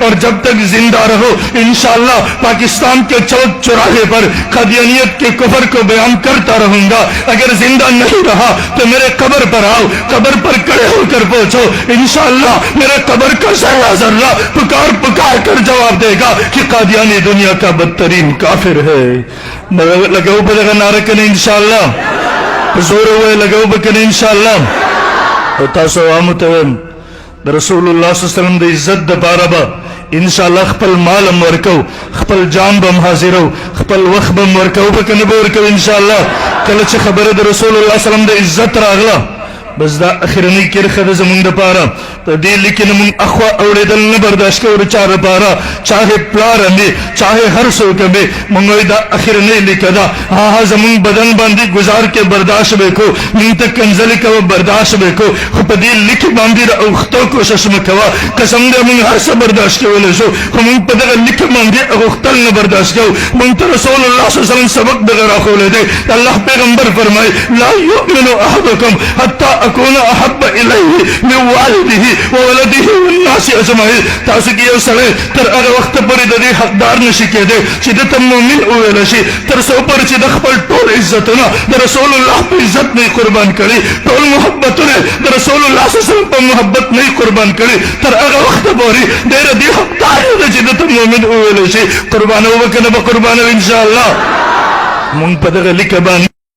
और जब तक जिंदा रहो इंशाअल्लाह पाकिस्तान के चौक चौराहे पर कादियानियत के कुफर को बयान करता रहूंगा। अगर जिंदा नहीं रहा तो मेरे कब्र पर आओ, कब्र पर खड़े होकर पहुंचो, इंशाअल्लाह मेरे कब्र का जर्रा जर्रा पुकार पुकार कर जवाब देगा कि कादियानी दुनिया का बदतरीन काफिर है। लगाओ बदगा नारा कने इंशाअल्लाह, जोर हुए लगाओ बकने इंशाअल्लाह। तासो आमुतवम रसूलुल्लाह सल्लल्लाहु अलैहि वसल्लम दी इज्जत द बारबा इंशाअल्लाह खपल मालम वरको, खपल जान बम हाजिरो, खपल वक्त बम वरको बकने वरको इंशाअल्लाह। कल च खबर द रसूलुल्लाह सल्लल्लाहु अलैहि वसल्लम द इज्जत रागला बस दा अखिरनी किरखद जमुंग द पारा तो दी लेकिन मुंग अखवा औड़े दल न बर्दाश्त कर चार पारा चाहे प्लार में चाहे हर सोक में मंगोइदा अखिरनी लिखदा हाँ हाँ जमुंग बदन बांधी गुजार के बर्दाश्त बेको मुंग तक कंजली का वो बर्दाश्त बेको खुपदी लिख बांधी उख्तो को शस्म कवा कसम दे मुंग हर से बर्दाश्त के वाले सो मुंग पदक लिख बांधी उख्तल न बर्दाश्त करो मुंग तो रसूलुल्लाह सल्लल्लाहु अलैहि वसल्लम सबक दगरा खोले दे अल्लाह पैगंबर फरमाए ला युमिनु अहदुकुम हत्ता अकूना अहब्ब इलैहि मिन वालिदिही व वलदिही वन्नासी अजमईन। तासु की सले तर अगर वक्त पर दे हकदार नशी के दे चिद तम मोमिन हुए नशी तर सो पर चिद खपल टोल इज्जत ना द रसूलुल्लाह पे इज्जत नहीं कुर्बान करी, टोल मोहब्बत ने द रसूलुल्लाह सल्लल्लाहु अलैहि वसल्लम पे मोहब्बत नहीं कुर्बान करी तर अगर वक्त पर दे दी हकदार दे चिद तम मोमिन हुए नशी कुर्बान हो बकने ब कुर्बान इंशाअल्लाह मुंग पदग लिकबान